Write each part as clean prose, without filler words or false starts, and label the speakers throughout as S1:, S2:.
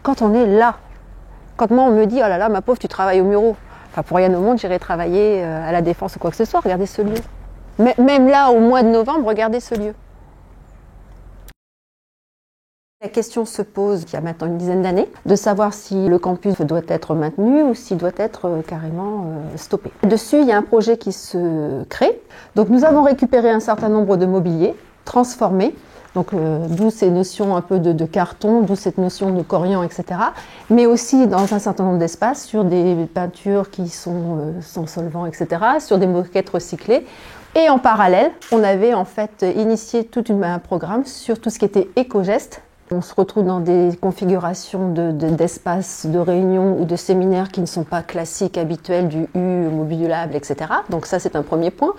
S1: Quand on est là, quand moi on me dit « Oh là là, ma pauvre, tu travailles au Muro », enfin pour rien au monde, j'irai travailler à la Défense ou quoi que ce soit, regardez ce lieu. Même là, au mois de novembre, regardez ce lieu. La question se pose, il y a maintenant une dizaine d'années, de savoir si le campus doit être maintenu ou s'il doit être carrément stoppé. Dessus, il y a un projet qui se crée. Donc nous avons récupéré un certain nombre de mobiliers, transformés, donc d'où ces notions un peu de carton, d'où cette notion de corian, etc. Mais aussi dans un certain nombre d'espaces, sur des peintures qui sont sans solvant, etc., sur des moquettes recyclées. Et en parallèle, on avait en fait initié tout un programme sur tout ce qui était éco-gestes. On se retrouve dans des configurations d'espaces de réunion ou de séminaires qui ne sont pas classiques, habituels, du U, modulable, etc. Donc ça, c'est un premier point.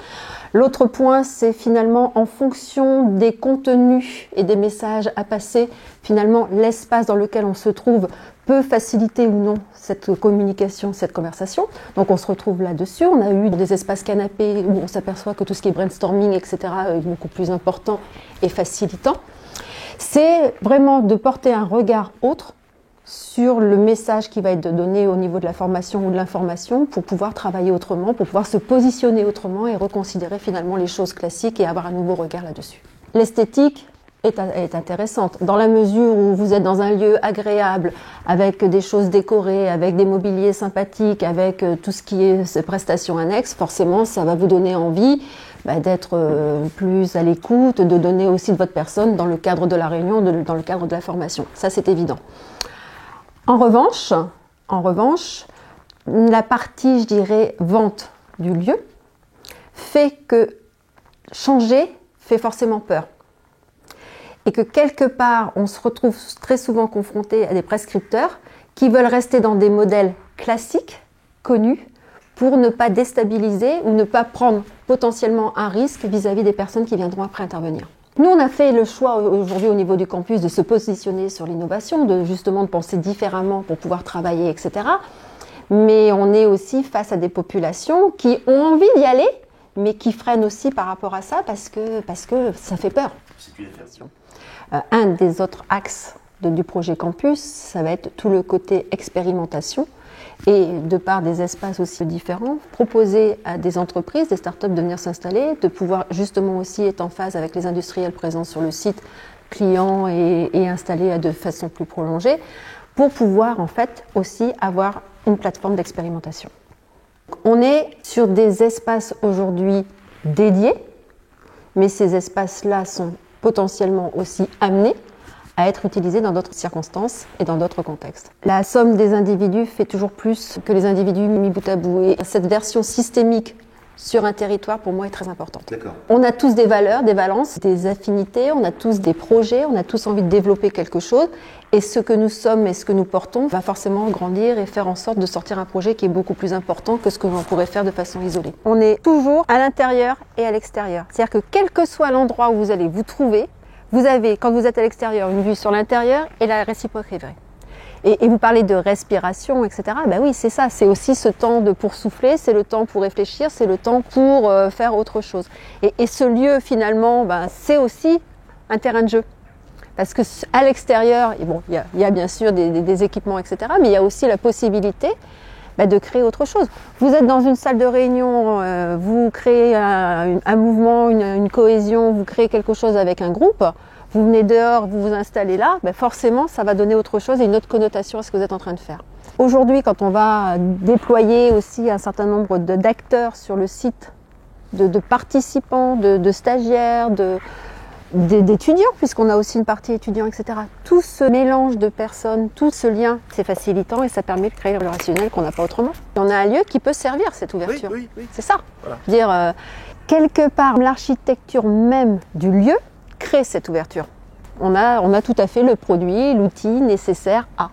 S1: L'autre point, c'est finalement en fonction des contenus et des messages à passer, finalement, l'espace dans lequel on se trouve peut faciliter ou non cette communication, cette conversation. Donc on se retrouve là-dessus. On a eu des espaces canapés où on s'aperçoit que tout ce qui est brainstorming, etc. est beaucoup plus important et facilitant. C'est vraiment de porter un regard autre sur le message qui va être donné au niveau de la formation ou de l'information pour pouvoir travailler autrement, pour pouvoir se positionner autrement et reconsidérer finalement les choses classiques et avoir un nouveau regard là-dessus. L'esthétique est intéressante dans la mesure où vous êtes dans un lieu agréable, avec des choses décorées, avec des mobiliers sympathiques, avec tout ce qui est ces prestations annexes, forcément ça va vous donner envie d'être plus à l'écoute, de donner aussi de votre personne dans le cadre de la réunion, dans le cadre de la formation. Ça, c'est évident. En revanche, la partie, je dirais, vente du lieu fait que changer fait forcément peur. Et que quelque part, on se retrouve très souvent confronté à des prescripteurs qui veulent rester dans des modèles classiques, connus, pour ne pas déstabiliser ou ne pas prendre potentiellement un risque vis-à-vis des personnes qui viendront après intervenir. Nous, on a fait le choix aujourd'hui au niveau du campus de se positionner sur l'innovation, justement de penser différemment pour pouvoir travailler, etc. Mais on est aussi face à des populations qui ont envie d'y aller, mais qui freinent aussi par rapport à ça parce que ça fait peur.
S2: C'est plus l'immersion.
S1: Un des autres axes du projet campus, ça va être tout le côté expérimentation. Et de par des espaces aussi différents, proposer à des entreprises, des startups de venir s'installer, de pouvoir justement aussi être en phase avec les industriels présents sur le site, clients et installés de façon plus prolongée, pour pouvoir en fait aussi avoir une plateforme d'expérimentation. On est sur des espaces aujourd'hui dédiés, mais ces espaces-là sont potentiellement aussi amenés à être utilisés dans d'autres circonstances et dans d'autres contextes. La somme des individus fait toujours plus que les individus mis bout à bout. Et cette version systémique sur un territoire, pour moi, est très importante.
S2: D'accord.
S1: On a tous des valeurs, des valences, des affinités, on a tous des projets, on a tous envie de développer quelque chose. Et ce que nous sommes et ce que nous portons va forcément grandir et faire en sorte de sortir un projet qui est beaucoup plus important que ce que l'on pourrait faire de façon isolée. On est toujours à l'intérieur et à l'extérieur. C'est-à-dire que quel que soit l'endroit où vous allez vous trouver, vous avez, quand vous êtes à l'extérieur, une vue sur l'intérieur et la réciproque est vraie. Et vous parlez de respiration, etc. Ben oui, c'est ça. C'est aussi ce temps pour souffler, c'est le temps pour réfléchir, c'est le temps pour faire autre chose. Et ce lieu, finalement, c'est aussi un terrain de jeu. Parce que à l'extérieur, bon, il y a bien sûr des équipements, etc. Mais il y a aussi la possibilité de créer autre chose. Vous êtes dans une salle de réunion, vous créez un mouvement, une cohésion, vous créez quelque chose avec un groupe, vous venez dehors, vous vous installez là, forcément ça va donner autre chose et une autre connotation à ce que vous êtes en train de faire. Aujourd'hui, quand on va déployer aussi un certain nombre d'acteurs sur le site, de participants, de stagiaires, d'étudiants, puisqu'on a aussi une partie étudiants, etc. Tout ce mélange de personnes, tout ce lien, c'est facilitant et ça permet de créer le relationnel qu'on n'a pas autrement. On a un lieu qui peut servir cette ouverture.
S2: Oui.
S1: C'est ça.
S2: Voilà.
S1: Dire quelque part, l'architecture même du lieu crée cette ouverture. On a tout à fait le produit, l'outil nécessaire à.